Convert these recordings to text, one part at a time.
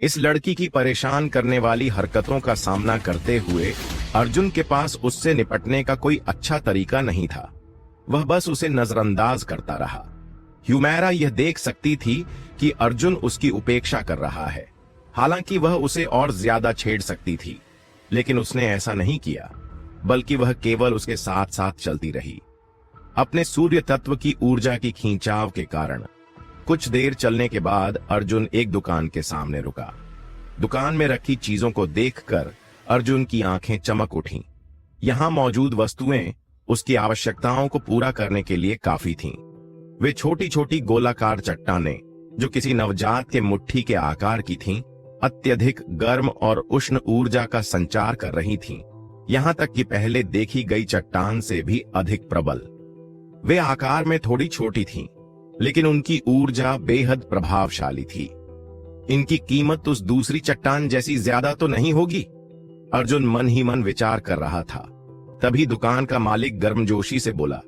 इस लड़की की परेशान करने वाली हरकतों का सामना करते हुए अर्जुन के पास उससे निपटने का कोई अच्छा तरीका नहीं था। वह बस उसे नजरअंदाज करता रहा। ह्यूमेरा यह देख सकती थी कि अर्जुन उसकी उपेक्षा कर रहा है। हालांकि वह उसे और ज्यादा छेड़ सकती थी, लेकिन उसने ऐसा नहीं किया, बल्कि वह केवल उसके साथ साथ चलती रही। अपने सूर्य तत्व की ऊर्जा की खींचाव के कारण कुछ देर चलने के बाद अर्जुन एक दुकान के सामने रुका। दुकान में रखी चीजों को देखकर अर्जुन की आंखें चमक उठीं। यहां मौजूद वस्तुएं उसकी आवश्यकताओं को पूरा करने के लिए काफी थीं। वे छोटी छोटी गोलाकार चट्टानें जो किसी नवजात के मुट्ठी के आकार की थीं, अत्यधिक गर्म और उष्ण ऊर्जा का संचार कर रही थीं। यहां तक कि पहले देखी गई चट्टान से भी अधिक प्रबल। वे आकार में थोड़ी छोटी थीं, लेकिन उनकी ऊर्जा बेहद प्रभावशाली थी। इनकी कीमत उस दूसरी चट्टान जैसी ज्यादा तो नहीं होगी, अर्जुन मन ही मन विचार कर रहा था। तभी दुकान का मालिक गर्मजोशी से बोला,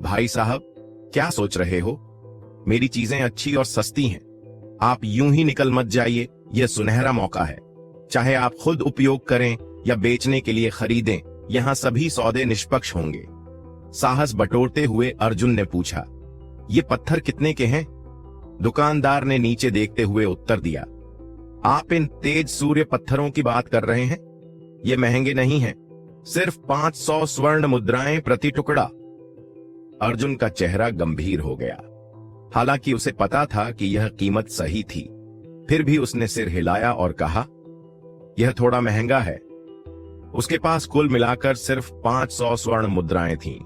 भाई साहब, क्या सोच रहे हो? मेरी चीजें अच्छी और सस्ती हैं। आप यूं ही निकल मत जाइए, यह सुनहरा मौका है। चाहे आप खुद उपयोग करें या बेचने के लिए खरीदें, यहां सभी सौदे निष्पक्ष होंगे। साहस बटोरते हुए अर्जुन ने पूछा, ये पत्थर कितने के हैं? दुकानदार ने नीचे देखते हुए उत्तर दिया, आप इन तेज सूर्य पत्थरों की बात कर रहे हैं? ये महंगे नहीं हैं, सिर्फ 500 स्वर्ण मुद्राएं प्रति टुकड़ा। अर्जुन का चेहरा गंभीर हो गया। हालांकि उसे पता था कि यह कीमत सही थी, फिर भी उसने सिर हिलाया और कहा, यह थोड़ा महंगा है। उसके पास कुल मिलाकर सिर्फ 500 स्वर्ण मुद्राएं थीं।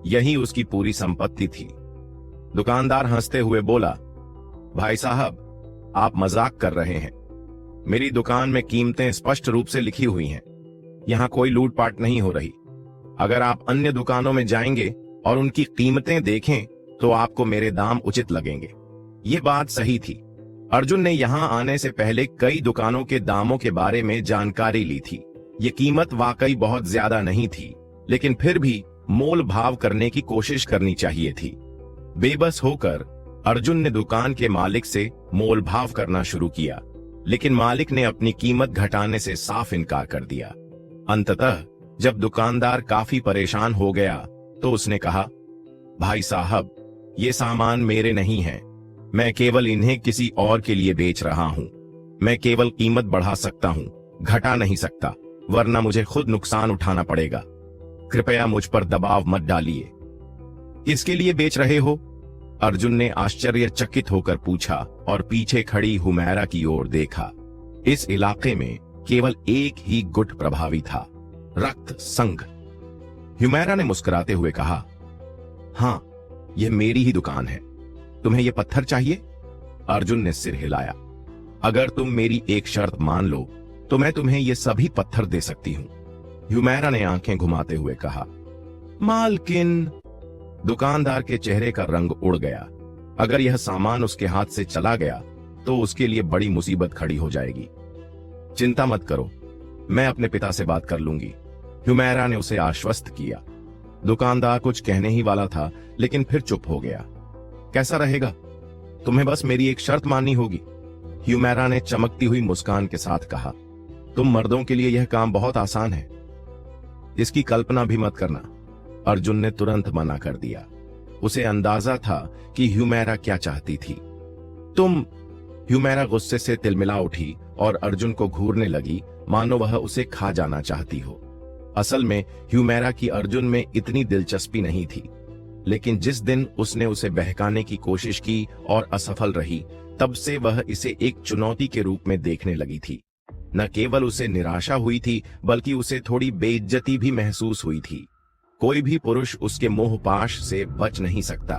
यही उसकी पूरी संपत्ति थी। दुकानदार हंसते हुए बोला, भाई साहब, आप मजाक कर रहे हैं। मेरी दुकान में कीमतें स्पष्ट रूप से लिखी हुई हैं। यहां कोई लूटपाट नहीं हो रही। अगर आप अन्य दुकानों में जाएंगे और उनकी कीमतें देखें तो आपको मेरे दाम उचित लगेंगे। ये बात सही थी। अर्जुन ने यहां आने से पहले कई दुकानों के दामों के बारे में जानकारी ली थी। ये कीमत वाकई बहुत ज्यादा नहीं थी, लेकिन फिर भी मोल भाव करने की कोशिश करनी चाहिए थी। बेबस होकर अर्जुन ने दुकान के मालिक से मोल भाव करना शुरू किया, लेकिन मालिक ने अपनी कीमत घटाने से साफ इनकार कर दिया। अंततः जब दुकानदार काफी परेशान हो गया तो उसने कहा, भाई साहब, ये सामान मेरे नहीं हैं। मैं केवल इन्हें किसी और के लिए बेच रहा हूं। मैं केवल कीमत बढ़ा सकता हूं, घटा नहीं सकता, वरना मुझे खुद नुकसान उठाना पड़ेगा। कृपया मुझ पर दबाव मत डालिए। किसके लिए बेच रहे हो? अर्जुन ने आश्चर्यचकित होकर पूछा और पीछे खड़ी हुमैरा की ओर देखा। इस इलाके में केवल एक ही गुट प्रभावी था, रक्त संघ। हुमैरा ने मुस्कुराते हुए कहा, हां, यह मेरी ही दुकान है। तुम्हें यह पत्थर चाहिए? अर्जुन ने सिर हिलाया। अगर तुम मेरी एक शर्त मान लो तो मैं तुम्हें ये सभी पत्थर दे सकती हूं। हुमैरा ने आंखें घुमाते हुए कहा। मालकिन, दुकानदार के चेहरे का रंग उड़ गया। अगर यह सामान उसके हाथ से चला गया तो उसके लिए बड़ी मुसीबत खड़ी हो जाएगी। चिंता मत करो, मैं अपने पिता से बात कर लूंगी, हुमैरा ने उसे आश्वस्त किया। दुकानदार कुछ कहने ही वाला था, लेकिन फिर चुप हो गया। कैसा रहेगा? तुम्हें बस मेरी एक शर्त माननी होगी, हुमैरा ने चमकती हुई मुस्कान के साथ कहा। तुम मर्दों के लिए यह काम बहुत आसान है, इसकी कल्पना भी मत करना। अर्जुन ने तुरंत मना कर दिया। उसे अंदाजा था कि हुमैरा क्या चाहती थी। तुम, हुमैरा गुस्से से तिलमिला उठी और अर्जुन को घूरने लगी, मानो वह उसे खा जाना चाहती हो। असल में हुमैरा की अर्जुन में इतनी दिलचस्पी नहीं थी, लेकिन जिस दिन उसने उसे बहकाने की कोशिश की और असफल रही, तब से वह इसे एक चुनौती के रूप में देखने लगी थी। न केवल उसे निराशा हुई थी, बल्कि उसे थोड़ी बेइज्जती भी महसूस हुई थी। कोई भी पुरुष उसके मोहपाश से बच नहीं सकता।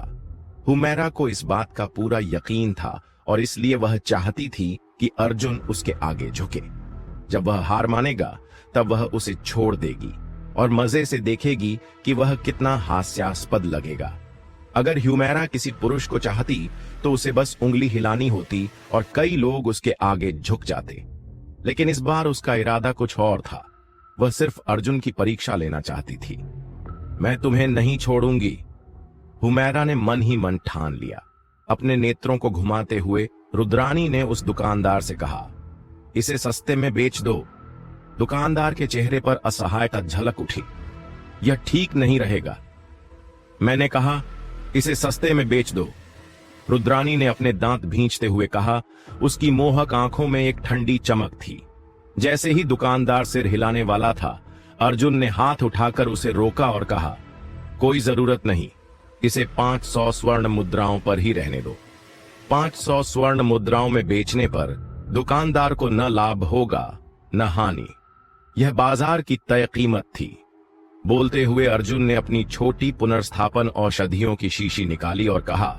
हुमैरा को इस बात का पूरा यकीन था और इसलिए वह चाहती थी कि अर्जुन उसके आगे झुके। जब वह हार मानेगा तब वह उसे छोड़ देगी और मजे से देखेगी कि वह कितना हास्यास्पद लगेगा। अगर हुमैरा किसी पुरुष को चाहती तो उसे बस उंगली हिलानी होती और कई लोग उसके आगे झुक जाते। लेकिन इस बार उसका इरादा कुछ और था। वह सिर्फ अर्जुन की परीक्षा लेना चाहती थी। मैं तुम्हें नहीं छोड़ूंगी, हुमैरा ने मन ही मन ठान लिया। अपने नेत्रों को घुमाते हुए रुद्रानी ने उस दुकानदार से कहा, इसे सस्ते में बेच दो। दुकानदार के चेहरे पर असहायता झलक उठी। यह ठीक नहीं रहेगा। मैंने कहा, इसे सस्ते में बेच दो। रुद्रानी ने अपने दांत भींचते हुए कहा। उसकी मोहक आंखों में एक ठंडी चमक थी। जैसे ही दुकानदार सिर हिलाने वाला था, अर्जुन ने हाथ उठाकर उसे रोका और कहा, कोई जरूरत नहीं, इसे 500 स्वर्ण मुद्राओं पर ही रहने दो। 500 स्वर्ण मुद्राओं में बेचने पर दुकानदार को न लाभ होगा न हानि। यह बाजार की तय कीमत थी। बोलते हुए अर्जुन ने अपनी छोटी पुनर्स्थापन औषधियों की शीशी निकाली और कहा,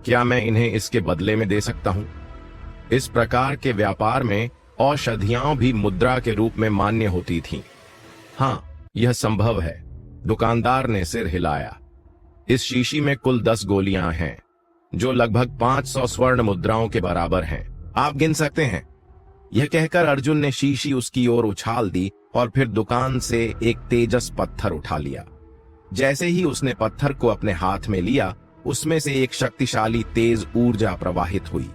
क्या मैं इन्हें इसके बदले में दे सकता हूं? इस प्रकार के व्यापार में औषधियां भी मुद्रा के रूप में मान्य होती थीं। हां, यह संभव है। दुकानदार ने सिर हिलाया। इस शीशी में कुल 10 गोलियां हैं, जो लगभग 500 स्वर्ण मुद्राओं के बराबर हैं। आप गिन सकते हैं। यह कहकर अर्जुन ने शीशी उसकी ओर उछाल दी और फिर दुकान से एक तेजस पत्थर उठा लिया। जैसे ही उसने पत्थर को अपने हाथ में लिया, उसमें से एक शक्तिशाली तेज ऊर्जा प्रवाहित हुई।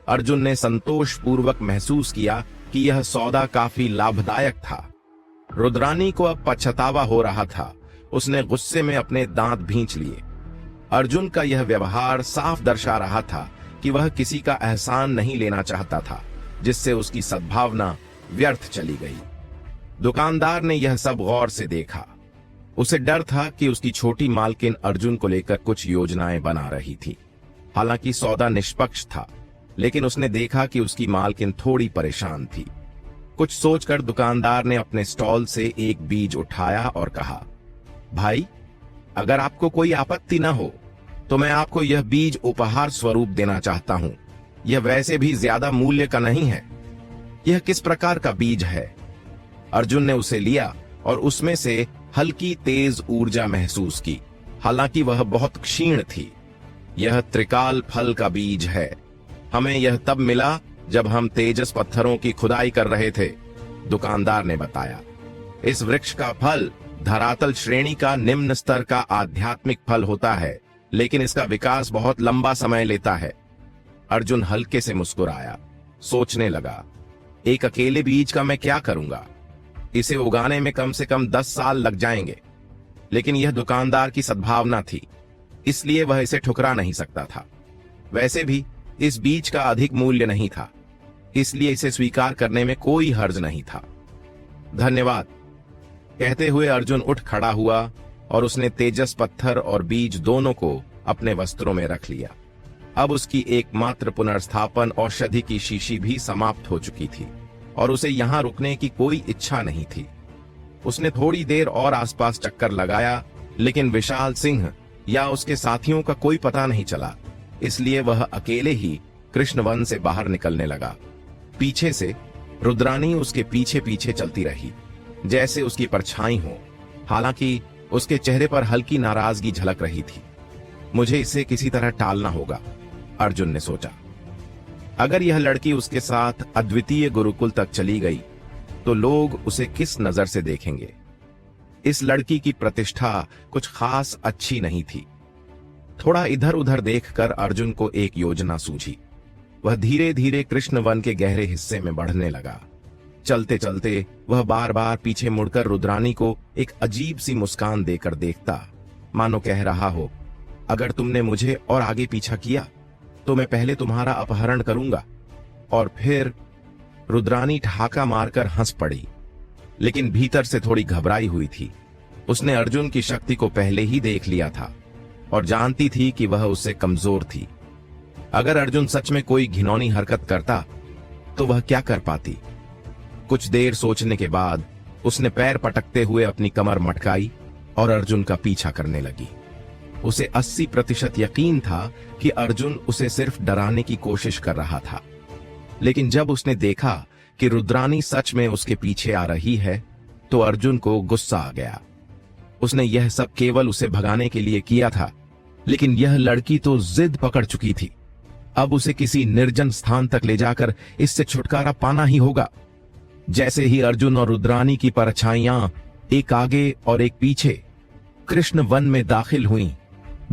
अर्जुन ने संतोषपूर्वक महसूस किया कि यह सौदा काफी लाभदायक था। रुद्रानी को अब पछतावा हो रहा था। उसने गुस्से में अपने दांत भींच लिए। अर्जुन का यह व्यवहार साफ दर्शा रहा था कि वह किसी का एहसान नहीं लेना चाहता था, जिससे उसकी सद्भावना व्यर्थ चली गई। दुकानदार ने यह सब गौर से देखा। उसे डर था कि उसकी छोटी मालकिन अर्जुन को लेकर कुछ योजनाएं बना रही थी। हालांकि सौदा निष्पक्ष था, लेकिन उसने देखा कि उसकी मालकिन थोड़ी परेशान थी। कुछ सोचकर दुकानदार ने अपने स्टॉल से एक बीज उठाया और कहा, भाई, अगर आपको कोई आपत्ति न हो तो मैं आपको यह बीज उपहार स्वरूप देना चाहता हूं। यह वैसे भी ज्यादा मूल्य का नहीं है। यह किस प्रकार का बीज है? अर्जुन ने उसे लिया और उसमें से हल्की तेज ऊर्जा महसूस की। हालांकि वह बहुत क्षीण थी। यह त्रिकाल फल का बीज है। हमें यह तब मिला जब हम तेजस पत्थरों की खुदाई कर रहे थे, दुकानदार ने बताया। इस वृक्ष का फल धरातल श्रेणी का निम्न स्तर का आध्यात्मिक फल होता है, लेकिन इसका विकास बहुत लंबा समय लेता है। अर्जुन हल्के से मुस्कुराया, सोचने लगा, एक अकेले बीज का मैं क्या करूंगा? इसे उगाने में कम से कम 10 साल लग जाएंगे। लेकिन यह दुकानदार की सद्भावना थी, इसलिए वह इसे ठुकरा नहीं सकता था। वैसे भी इस बीज का अधिक मूल्य नहीं था, इसलिए इसे स्वीकार करने में कोई हर्ज नहीं था। धन्यवाद, कहते हुए अर्जुन उठ खड़ा हुआ और उसने तेजस पत्थर और बीज दोनों को अपने वस्त्रों में रख लिया। अब उसकी एकमात्र पुनर्स्थापन औषधि की शीशी भी समाप्त हो चुकी थी और उसे यहां रुकने की कोई इच्छा नहीं थी। उसने थोड़ी देर और आसपास चक्कर लगाया, लेकिन विशाल सिंह या उसके साथियों का कोई पता नहीं चला। इसलिए वह अकेले ही कृष्णवन से बाहर निकलने लगा। पीछे से रुद्रानी उसके पीछे पीछे चलती रही, जैसे उसकी परछाई हो। हालांकि उसके चेहरे पर हल्की नाराजगी झलक रही थी। मुझे इसे किसी तरह टालना होगा, अर्जुन ने सोचा। अगर यह लड़की उसके साथ अद्वितीय गुरुकुल तक चली गई तो लोग उसे किस नजर से देखेंगे? इस लड़की की प्रतिष्ठा कुछ खास अच्छी नहीं थी। थोड़ा इधर उधर देखकर अर्जुन को एक योजना सूझी। वह धीरे धीरे कृष्णवन के गहरे हिस्से में बढ़ने लगा। चलते चलते वह बार बार पीछे मुड़कर रुद्रानी को एक अजीब सी मुस्कान देकर देखता, मानो कह रहा हो, अगर तुमने मुझे और आगे पीछा किया तो मैं पहले तुम्हारा अपहरण करूंगा। और फिर रुद्रानी ठहाका मारकर हंस पड़ी, लेकिन भीतर से थोड़ी घबराई हुई थी। उसने अर्जुन की शक्ति को पहले ही देख लिया था और जानती थी कि वह उससे कमजोर थी। अगर अर्जुन सच में कोई घिनौनी हरकत करता तो वह क्या कर पाती? कुछ देर सोचने के बाद उसने पैर पटकते हुए अपनी कमर मटकाई और अर्जुन का पीछा करने लगी। उसे 80% यकीन था कि अर्जुन उसे सिर्फ डराने की कोशिश कर रहा था। लेकिन जब उसने देखा कि रुद्रानी सच में उसके पीछे आ रही है तो अर्जुन को गुस्सा आ गया। उसने यह सब केवल उसे भगाने के लिए किया था, लेकिन यह लड़की तो जिद पकड़ चुकी थी। अब उसे किसी निर्जन स्थान तक ले जाकर इससे छुटकारा पाना ही होगा। जैसे ही अर्जुन और रुद्रानी की परछाइयां एक आगे और एक पीछे कृष्ण वन में दाखिल हुईं,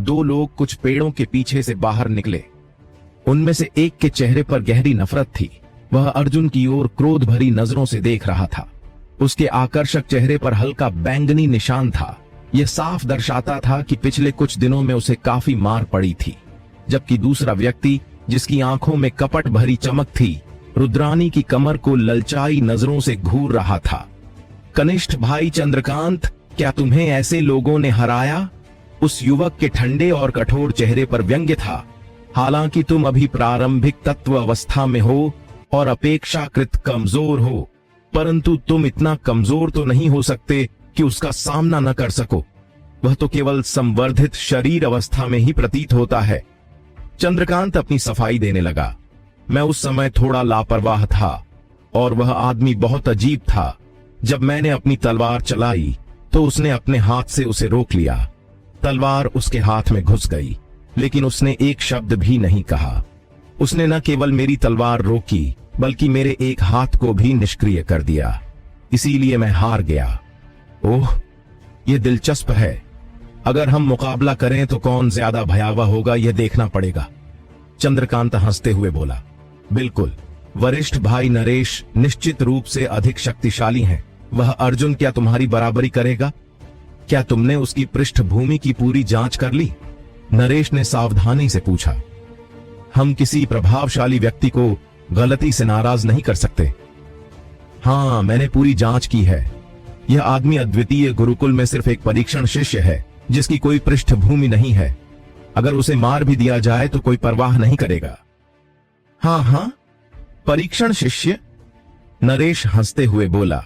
2 लोग कुछ पेड़ों के पीछे से बाहर निकले। उनमें से एक के चेहरे पर गहरी नफरत थी वह अर्जुन की ओर क्रोध भरी नजरों से देख रहा था। उसके आकर्षक चेहरे पर हल्का बैंगनी निशान था। यह साफ दर्शाता था कि पिछले कुछ दिनों में उसे काफी मार पड़ी थी। जबकि दूसरा व्यक्ति, जिसकी आंखों में कपट भरी चमक थी, रुद्रानी की कमर को ललचाई नजरों से घूर रहा था। कनिष्ठ भाई चंद्रकांत, क्या तुम्हें ऐसे लोगों ने हराया? उस युवक के ठंडे और कठोर चेहरे पर व्यंग्य था। हालांकि तुम अभी प्रारंभिक तत्व अवस्था में हो और अपेक्षाकृत कमजोर हो, परंतु तुम इतना कमजोर तो नहीं हो सकते कि उसका सामना न कर सको। वह तो केवल संवर्धित शरीर अवस्था में ही प्रतीत होता है। चंद्रकांत अपनी सफाई देने लगा। मैं उस समय थोड़ा लापरवाह था और वह आदमी बहुत अजीब था। जब मैंने अपनी तलवार चलाई तो उसने अपने हाथ से उसे रोक लिया। तलवार उसके हाथ में घुस गई, लेकिन उसने एक शब्द भी नहीं कहा। उसने न केवल मेरी तलवार रोकी, बल्कि मेरे एक हाथ को भी निष्क्रिय कर दिया। इसीलिए मैं हार गया। ओह, यह दिलचस्प है। अगर हम मुकाबला करें तो कौन ज्यादा भयावह होगा, यह देखना पड़ेगा। चंद्रकांत हंसते हुए बोला, बिल्कुल, वरिष्ठ भाई नरेश निश्चित रूप से अधिक शक्तिशाली हैं। वह अर्जुन क्या तुम्हारी बराबरी करेगा? क्या तुमने उसकी पृष्ठभूमि की पूरी जांच कर ली? नरेश ने सावधानी से पूछा। हम किसी प्रभावशाली व्यक्ति को गलती से नाराज नहीं कर सकते। हाँ, मैंने पूरी जांच की है। यह आदमी अद्वितीय गुरुकुल में सिर्फ एक परीक्षण शिष्य है, जिसकी कोई पृष्ठभूमि नहीं है। अगर उसे मार भी दिया जाए तो कोई परवाह नहीं करेगा। हाँ हाँ, परीक्षण शिष्य? नरेश हंसते हुए बोला,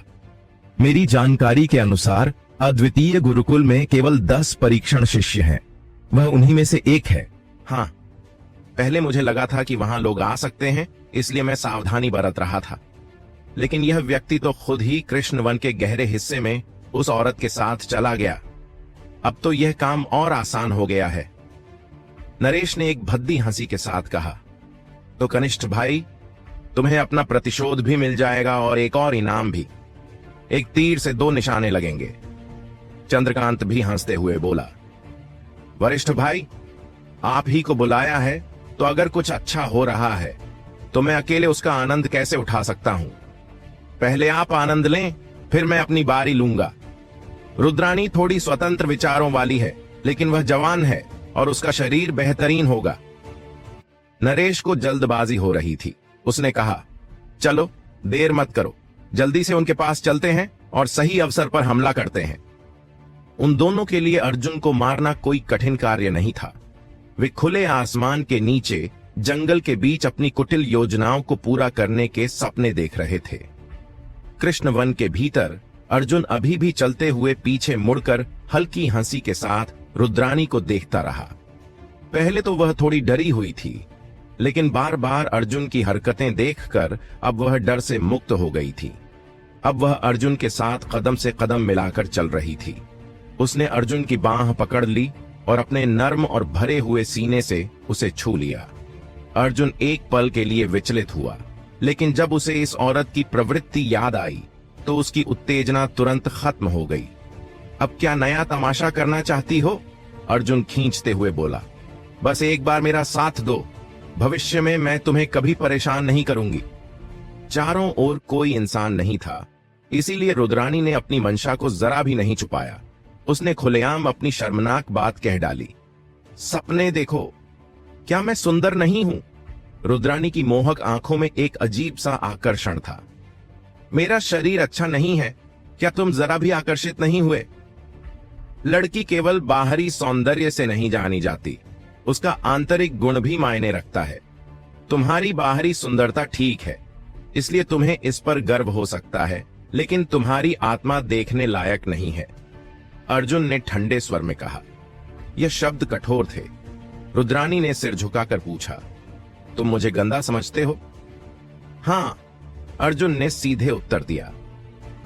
मेरी जानकारी के अनुसार अद्वितीय गुरुकुल में केवल 10 परीक्षण शिष्य हैं। वह उन्हीं में से एक है। हाँ, पहले मुझे लगा था कि वहां लोग आ सकते हैं, इसलिए मैं सावधानी बरत रहा था। लेकिन यह व्यक्ति तो खुद ही कृष्ण वन के गहरे हिस्से में उस औरत के साथ चला गया। अब तो यह काम और आसान हो गया है। नरेश ने एक भद्दी हंसी के साथ कहा, तो कनिष्ठ भाई, तुम्हें अपना प्रतिशोध भी मिल जाएगा और एक और इनाम भी। एक तीर से 2 निशाने लगेंगे। चंद्रकांत भी हंसते हुए बोला, वरिष्ठ भाई, आप ही को बुलाया है, तो अगर कुछ अच्छा हो रहा है तो मैं अकेले उसका आनंद कैसे उठा सकता हूं? पहले आप आनंद लें, फिर मैं अपनी बारी लूंगा। रुद्रानी थोड़ी स्वतंत्र विचारों वाली है, लेकिन वह जवान है और उसका शरीर बेहतरीन होगा। नरेश को जल्दबाजी हो रही थी। उसने कहा, चलो देर मत करो, जल्दी से उनके पास चलते हैं और सही अवसर पर हमला करते हैं। उन दोनों के लिए अर्जुन को मारना कोई कठिन कार्य नहीं था। वे खुले आसमान के नीचे जंगल के बीच अपनी कुटिल योजनाओं को पूरा करने के सपने देख रहे थे। कृष्ण वन के भीतर अर्जुन अभी भी चलते हुए पीछे मुड़कर हल्की हंसी के साथ रुद्रानी को देखता रहा। पहले तो वह थोड़ी डरी हुई थी, लेकिन बार बार अर्जुन की हरकतें देखकर अब वह डर से मुक्त हो गई थी। अब वह अर्जुन के साथ कदम से कदम मिलाकर चल रही थी। उसने अर्जुन की बांह पकड़ ली और अपने नर्म और भरे हुए सीने से उसे छू लिया। अर्जुन एक पल के लिए विचलित हुआ, लेकिन जब उसे इस औरत की प्रवृत्ति याद आई तो उसकी उत्तेजना तुरंत खत्म हो गई। अब क्या नया तमाशा करना चाहती हो? अर्जुन खींचते हुए बोला, बस एक बार मेरा साथ दो, भविष्य में मैं तुम्हें कभी परेशान नहीं करूंगी। चारों ओर कोई इंसान नहीं था, इसीलिए रुद्रानी ने अपनी मंशा को जरा भी नहीं छुपाया। उसने खुलेआम अपनी शर्मनाक बात कह डाली, सपने देखो, क्या मैं सुंदर नहीं हूं? रुद्रानी की मोहक आंखों में एक अजीब सा आकर्षण था। मेरा शरीर अच्छा नहीं है, क्या तुम जरा भी आकर्षित नहीं हुए? लड़की केवल बाहरी सौंदर्य से नहीं जानी जाती, उसका आंतरिक गुण भी मायने रखता है। तुम्हारी बाहरी सुंदरता ठीक है, इसलिए तुम्हें इस पर गर्व हो सकता है, लेकिन तुम्हारी आत्मा देखने लायक नहीं है। अर्जुन ने ठंडे स्वर में कहा। यह शब्द कठोर थे। रुद्रानी ने सिर झुकाकर पूछा, तुम मुझे गंदा समझते हो? हाँ, अर्जुन ने सीधे उत्तर दिया।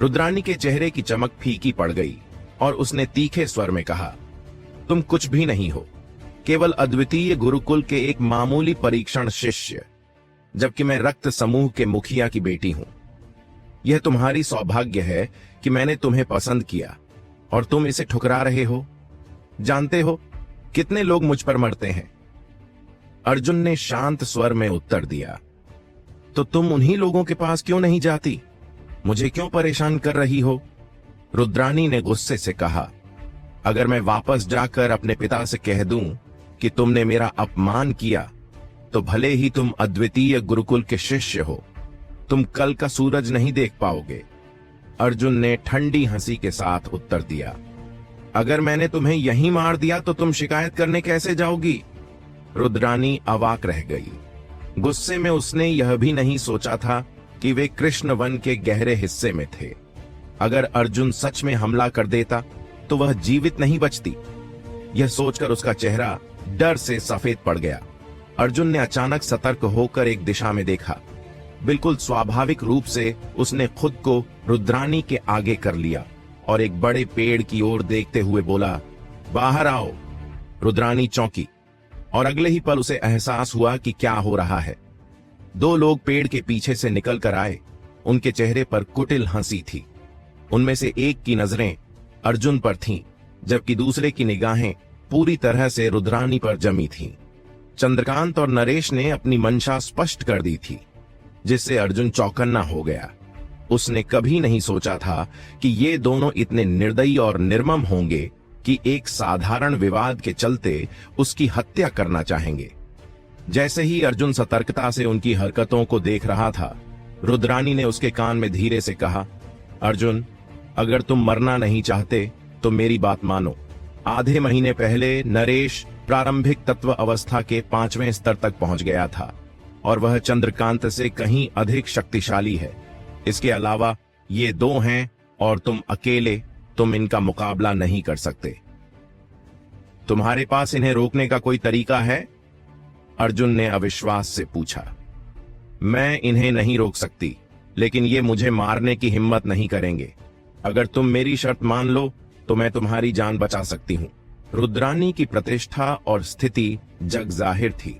रुद्रानी के चेहरे की चमक फीकी पड़ गई और उसने तीखे स्वर में कहा, तुम कुछ भी नहीं हो, केवल अद्वितीय गुरुकुल के एक मामूली परीक्षण शिष्य, जबकि मैं रक्त समूह के मुखिया की बेटी हूं। यह तुम्हारी सौभाग्य है कि मैंने तुम्हें पसंद किया और तुम इसे ठुकरा रहे हो। जानते हो कितने लोग मुझ पर मरते हैं? अर्जुन ने शांत स्वर में उत्तर दिया, तो तुम उन्हीं लोगों के पास क्यों नहीं जाती? मुझे क्यों परेशान कर रही हो? रुद्रानी ने गुस्से से कहा, अगर मैं वापस जाकर अपने पिता से कह दूं कि तुमने मेरा अपमान किया, तो भले ही तुम अद्वितीय गुरुकुल के शिष्य हो, तुम कल का सूरज नहीं देख पाओगे। अर्जुन ने ठंडी हंसी के साथ उत्तर दिया, अगर मैंने तुम्हें यहीं मार दिया तो तुम शिकायत करने कैसे जाओगी? रुद्रानी अवाक रह गई। गुस्से में उसने यह भी नहीं सोचा था कि वे कृष्ण वन के गहरे हिस्से में थे। अगर अर्जुन सच में हमला कर देता तो वह जीवित नहीं बचती। यह सोचकर उसका चेहरा डर से सफेद पड़ गया। अर्जुन ने अचानक सतर्क होकर एक दिशा में देखा। बिल्कुल स्वाभाविक रूप से उसने खुद को रुद्रानी के आगे कर लिया और एक बड़े पेड़ की ओर देखते हुए बोला, बाहर आओ। रुद्रानी चौंकी और अगले ही पल उसे एहसास हुआ कि क्या हो रहा है। दो लोग पेड़ के पीछे से निकल कर आए। उनके चेहरे पर कुटिल हंसी थी। उनमें से एक की नजरें अर्जुन पर थीं, जबकि दूसरे की निगाहें पूरी तरह से रुद्रानी पर जमी थीं। चंद्रकांत और नरेश ने अपनी मंशा स्पष्ट कर दी थी, जिससे अर्जुन चौकन्ना हो गया। उसने कभी नहीं सोचा था कि ये दोनों इतने निर्दयी और निर्मम होंगे कि एक साधारण विवाद के चलते उसकी हत्या करना चाहेंगे। जैसे ही अर्जुन सतर्कता से उनकी हरकतों को देख रहा था, रुद्रानी ने उसके कान में धीरे से कहा, अर्जुन, अगर तुम मरना नहीं चाहते तो मेरी बात मानो। आधे महीने पहले नरेश प्रारंभिक तत्व अवस्था के 5वें स्तर तक पहुंच गया था और वह चंद्रकांत से कहीं अधिक शक्तिशाली है। इसके अलावा ये दो हैं और तुम अकेले, तुम इनका मुकाबला नहीं कर सकते। तुम्हारे पास इन्हें रोकने का कोई तरीका है? अर्जुन ने अविश्वास से पूछा। मैं इन्हें नहीं रोक सकती, लेकिन ये मुझे मारने की हिम्मत नहीं करेंगे। अगर तुम मेरी शर्त मान लो तो मैं तुम्हारी जान बचा सकती हूं। रुद्रानी की प्रतिष्ठा और स्थिति जग जाहिर थी।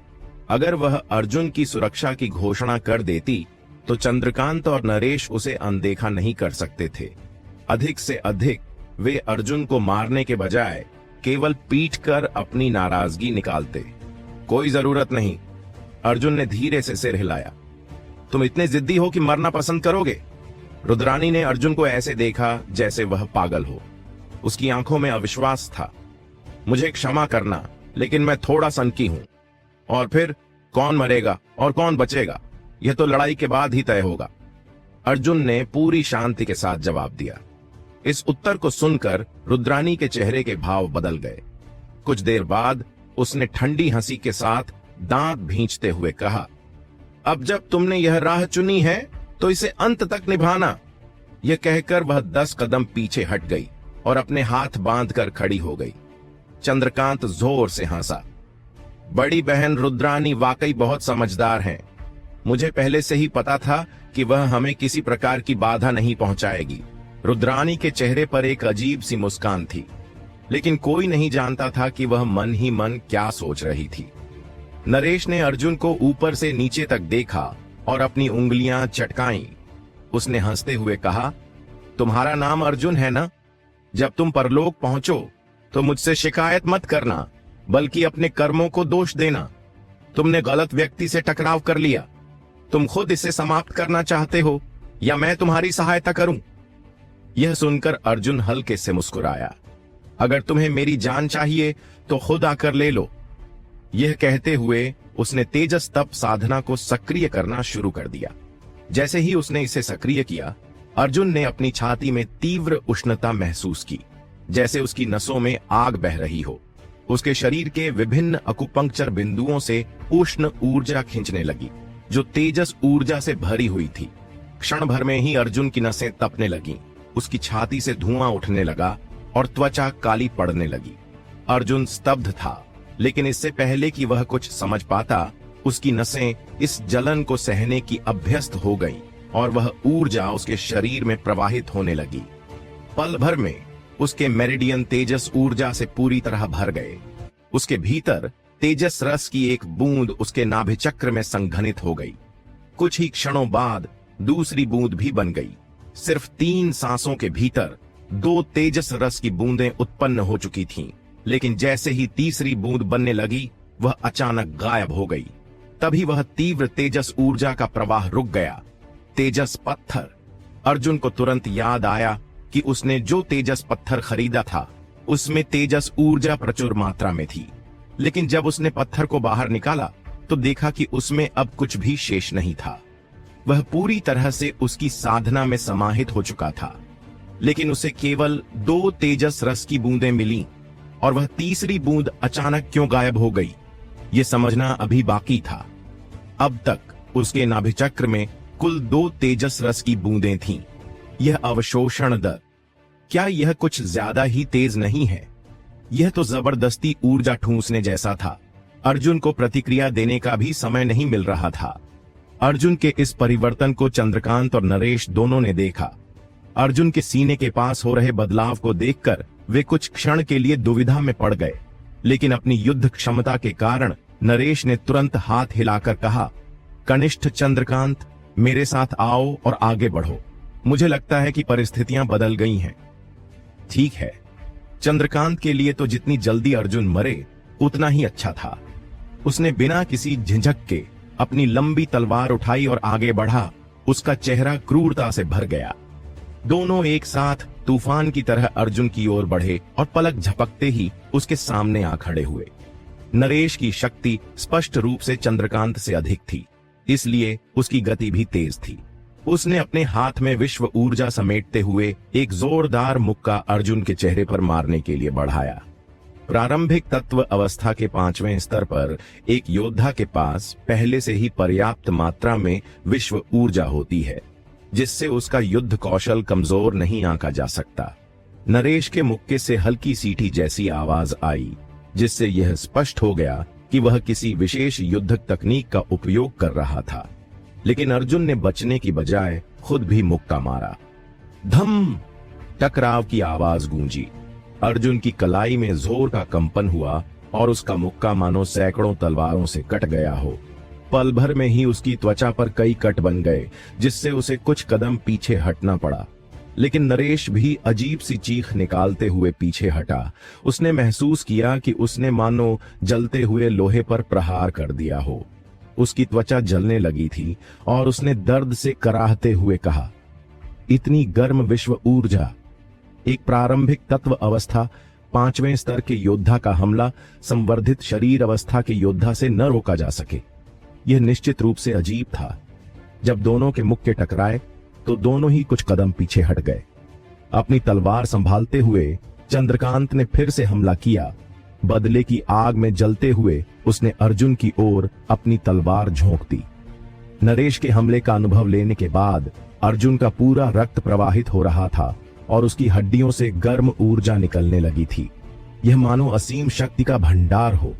अगर वह अर्जुन की सुरक्षा की घोषणा कर देती तो चंद्रकांत और नरेश उसे अनदेखा नहीं कर सकते थे। अधिक से अधिक वे अर्जुन को मारने के बजाय केवल पीट कर अपनी नाराजगी निकालते। कोई जरूरत नहीं। अर्जुन ने धीरे से सिर हिलाया। तुम इतने जिद्दी हो कि मरना पसंद करोगे? रुद्रानी ने अर्जुन को ऐसे देखा जैसे वह पागल हो। उसकी आंखों में अविश्वास था। मुझे क्षमा करना, लेकिन मैं थोड़ा सनकी हूं। और फिर कौन मरेगा और कौन बचेगा, यह तो लड़ाई के बाद ही तय होगा। अर्जुन ने पूरी शांति के साथ जवाब दिया। इस उत्तर को सुनकर रुद्रानी के चेहरे के भाव बदल गए। कुछ देर बाद उसने ठंडी हंसी के साथ दांत भींचते हुए कहा, अब जब तुमने यह राह चुनी है तो इसे अंत तक निभाना। यह कहकर वह 10 कदम पीछे हट गई और अपने हाथ बांधकर खड़ी हो गई। चंद्रकांत जोर से हंसा। बड़ी बहन रुद्रानी वाकई बहुत समझदार हैं। मुझे पहले से ही पता था कि वह हमें किसी प्रकार की बाधा नहीं पहुंचाएगी। रुद्रानी के चेहरे पर एक अजीब सी मुस्कान थी, लेकिन कोई नहीं जानता था कि वह मन ही मन क्या सोच रही थी। नरेश ने अर्जुन को ऊपर से नीचे तक देखा और अपनी उंगलियां चटकाईं। उसने हंसते हुए कहा, तुम्हारा नाम अर्जुन है ना? जब तुम परलोक पहुंचो तो मुझसे शिकायत मत करना, बल्कि अपने कर्मों को दोष देना। तुमने गलत व्यक्ति से टकराव कर लिया। तुम खुद इसे समाप्त करना चाहते हो या मैं तुम्हारी सहायता करूं? यह सुनकर अर्जुन हल्के से मुस्कुराया। अगर तुम्हें मेरी जान चाहिए तो खुद आकर ले लो। यह कहते हुए उसने तेजस तप साधना को सक्रिय करना शुरू कर दिया। जैसे ही उसने इसे सक्रिय किया, अर्जुन ने अपनी छाती में तीव्र उष्णता महसूस की, जैसे उसकी नसों में आग बह रही हो। उसके शरीर के विभिन्न अकुपंक्चर बिंदुओं से उष्ण ऊर्जा खींचने लगी, जो तेजस ऊर्जा से भरी हुई थी। क्षण भर में ही अर्जुन की नसें तपने लगीं, उसकी छाती से धुआं उठने लगा और त्वचा काली पड़ने लगी। अर्जुन स्तब्ध था, लेकिन इससे पहले कि वह कुछ समझ पाता, उसकी नसें इस जलन को सहने की अभ्यस्त हो गईं और वह ऊर्जा उसके शरीर में प्रवाहित होने लगी। पल भर में उसके मेरिडियन तेजस ऊर्जा से पूरी तरह भर गए। उसके भीतर तेजस रस की एक बूंद उसके नाभि चक्र में संघनित हो गई। कुछ ही क्षणों बाद दूसरी बूंद भी बन गई। सिर्फ 3 सांसों के भीतर 2 तेजस रस की बूंदें उत्पन्न हो चुकी थीं, लेकिन जैसे ही तीसरी बूंद बनने लगी, वह अचानक गायब हो गई। तभी वह तीव्र तेजस ऊर्जा का प्रवाह रुक गया। तेजस पत्थर। अर्जुन को तुरंत याद आया कि उसने जो तेजस पत्थर खरीदा था उसमें तेजस ऊर्जा प्रचुर मात्रा में थी, लेकिन जब उसने पत्थर को बाहर निकाला तो देखा कि उसमें अब कुछ भी शेष नहीं था। वह पूरी तरह से उसकी साधना में समाहित हो चुका था, लेकिन उसे केवल 2 तेजस रस की बूंदें मिली और वह तीसरी बूंद अचानक क्यों गायब हो गई, ये समझना अभी बाकी था। अब तक उसके नाभिचक्र में कुल 2 तेजस रस की बूंदें थीं। यह अवशोषण दर, क्या यह कुछ ज्यादा ही तेज नहीं है? यह तो जबरदस्ती ऊर्जा ठूंसने जैसा था। अर्जुन को प्रतिक्रिया देने का भी समय नहीं मिल रहा था। अर्जुन के इस परिवर्तन को चंद्रकांत और नरेश दोनों ने देखा। अर्जुन के सीने के पास हो रहे बदलाव को देखकर वे कुछ क्षण के लिए दुविधा में पड़ गए, लेकिन अपनी युद्ध क्षमता के कारण नरेश ने तुरंत हाथ हिलाकर कहा, कनिष्ठ चंद्रकांत, मेरे साथ आओ और आगे बढ़ो। मुझे लगता है कि परिस्थितियां बदल गई हैं। ठीक है। चंद्रकांत के लिए तो जितनी जल्दी अर्जुन मरे उतना ही अच्छा था। उसने बिना किसी झिझक के अपनी लंबी तलवार उठाई और आगे बढ़ा। उसका चेहरा क्रूरता से भर गया। दोनों एक साथ तूफान की तरह अर्जुन की ओर बढ़े और पलक झपकते ही उसके सामने आ खड़े हुए। नरेश की शक्ति स्पष्ट रूप से चंद्रकांत से अधिक थी, इसलिए उसकी गति भी तेज थी। उसने अपने हाथ में विश्व ऊर्जा समेटते हुए एक जोरदार मुक्का अर्जुन के चेहरे पर मारने के लिए बढ़ाया। प्रारंभिक तत्व अवस्था के 5वें स्तर पर एक योद्धा के पास पहले से ही पर्याप्त मात्रा में विश्व ऊर्जा होती है, जिससे उसका युद्ध कौशल कमजोर नहीं आंका जा सकता। नरेश के मुक्के से हल्की सीटी जैसी आवाज आई, जिससे यह स्पष्ट हो गया कि वह किसी विशेष युद्ध तकनीक का उपयोग कर रहा था। लेकिन अर्जुन ने बचने की बजाय खुद भी मुक्का मारा। धम! टकराव की आवाज गूंजी। अर्जुन की कलाई में जोर का कंपन हुआ और उसका मुक्का मानो सैकड़ों तलवारों से कट गया हो। पल भर में ही उसकी त्वचा पर कई कट बन गए, जिससे उसे कुछ कदम पीछे हटना पड़ा। लेकिन नरेश भी अजीब सी चीख निकालते हुए पीछे हटा। उसने महसूस किया कि उसने मानो जलते हुए लोहे पर प्रहार कर दिया हो। उसकी त्वचा जलने लगी थी और उसने दर्द से कराहते हुए कहा, इतनी गर्म विश्व ऊर्जा! एक प्रारंभिक तत्व अवस्था 5वें स्तर के योद्धा का हमला संवर्धित शरीर अवस्था के योद्धा से न रोका जा सके। यह निश्चित रूप से अजीब था। जब दोनों के मुक्के टकराए तो दोनों ही कुछ कदम पीछे हट गए। अपनी तलवार संभालते हुए चंद्रकांत ने फिर से हमला किया। बदले की आग में जलते हुए उसने अर्जुन की ओर अपनी तलवार झोंक दी। नरेश के हमले का अनुभव लेने के बाद अर्जुन का पूरा रक्त प्रवाहित हो रहा था और उसकी हड्डियों से गर्म ऊर्जा निकलने लगी थी। यह मानो असीम शक्ति का भंडार हो।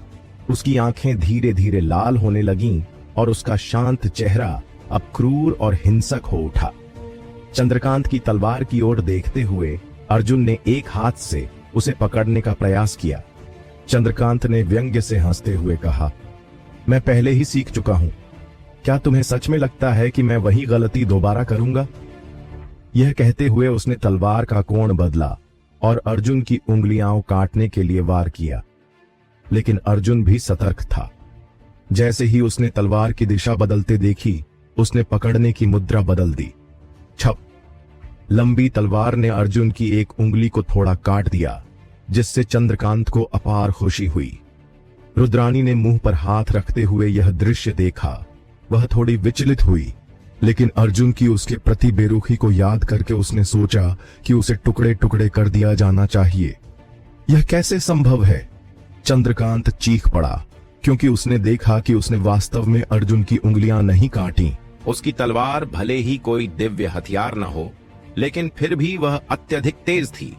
उसकी आंखें धीरे धीरे लाल होने लगीं और उसका शांत चेहरा अब क्रूर और हिंसक हो उठा। चंद्रकांत की तलवार की ओर देखते हुए अर्जुन ने एक हाथ से उसे पकड़ने का प्रयास किया। चंद्रकांत ने व्यंग्य से हंसते हुए कहा, मैं पहले ही सीख चुका हूं। क्या तुम्हें सच में लगता है कि मैं वही गलती दोबारा करूंगा? यह कहते हुए उसने तलवार का कोण बदला और अर्जुन की उंगलियां काटने के लिए वार किया। लेकिन अर्जुन भी सतर्क था। जैसे ही उसने तलवार की दिशा बदलते देखी, उसने पकड़ने की मुद्रा बदल दी। छप! लंबी तलवार ने अर्जुन की एक उंगली को थोड़ा काट दिया, जिससे चंद्रकांत को अपार खुशी हुई। रुद्राणी ने मुंह पर हाथ रखते हुए यह दृश्य देखा। वह थोड़ी विचलित हुई, लेकिन अर्जुन की उसके प्रति बेरुखी को याद करके उसने सोचा कि उसे टुकड़े टुकड़े कर दिया जाना चाहिए। यह कैसे संभव है? चंद्रकांत चीख पड़ा, क्योंकि उसने देखा कि उसने वास्तव में अर्जुन की उंगलियां नहीं काटी। उसकी तलवार भले ही कोई दिव्य हथियार न हो, लेकिन फिर भी वह अत्यधिक तेज थी।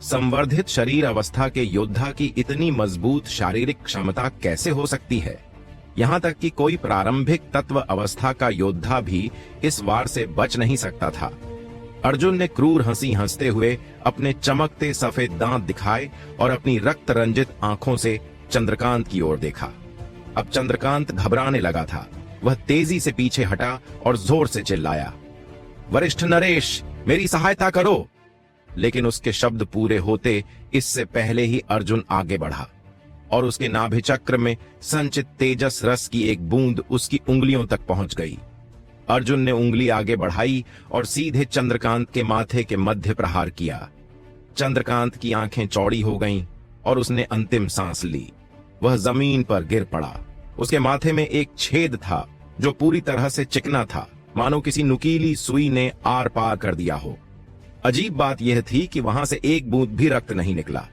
संवर्धित शरीर अवस्था के योद्धा की इतनी मजबूत शारीरिक क्षमता कैसे हो सकती है? यहाँ तक कि कोई प्रारंभिक तत्व अवस्था का योद्धा भी इस वार से बच नहीं सकता था। अर्जुन ने क्रूर हंसी हंसते हुए अपने चमकते सफेद दांत दिखाए और अपनी रक्त रंजित आंखों से चंद्रकांत की ओर देखा। अब चंद्रकांत घबराने लगा था। वह तेजी से पीछे हटा और जोर से चिल्लाया, वरिष्ठ नरेश, मेरी सहायता करो। लेकिन उसके शब्द पूरे होते इससे पहले ही अर्जुन आगे बढ़ा और उसके नाभि चक्र में संचित तेजस रस की एक बूंद उसकी उंगलियों तक पहुंच गई। अर्जुन ने उंगली आगे बढ़ाई और सीधे चंद्रकांत के माथे के मध्य प्रहार किया। चंद्रकांत की आंखें चौड़ी हो गईं और उसने अंतिम सांस ली। वह जमीन पर गिर पड़ा। उसके माथे में एक छेद था जो पूरी तरह से चिकना था, मानो किसी नुकीली सुई ने आर पार कर दिया हो। अजीब बात यह थी कि वहां से एक बूंद भी रक्त नहीं निकला।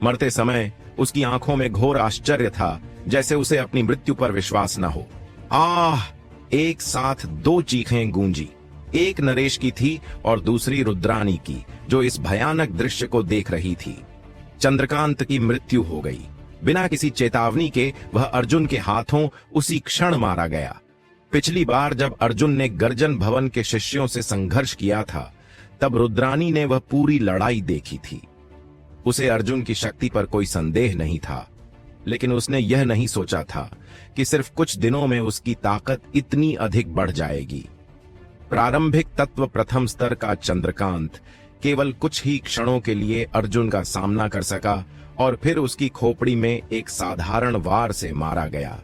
मरते समय उसकी आंखों में घोर आश्चर्य था, जैसे उसे अपनी मृत्यु पर विश्वास न हो। आह! एक साथ दो चीखें गूंजी। एक नरेश की थी और दूसरी रुद्रानी की, जो इस भयानक दृश्य को देख रही थी। चंद्रकांत की मृत्यु हो गई। बिना किसी चेतावनी के वह अर्जुन के हाथों उसी क्षण मारा गया। पिछली बार जब अर्जुन ने गर्जन भवन के शिष्यों से संघर्ष किया था, तब रुद्रानी ने वह पूरी लड़ाई देखी थी। उसे अर्जुन की शक्ति पर कोई संदेह नहीं था, लेकिन उसने यह नहीं सोचा था कि सिर्फ कुछ दिनों में उसकी ताकत इतनी अधिक बढ़ जाएगी। प्रारंभिक तत्व प्रथम स्तर का चंद्रकांत केवल कुछ ही क्षणों के लिए अर्जुन का सामना कर सका और फिर उसकी खोपड़ी में एक साधारण वार से मारा गया।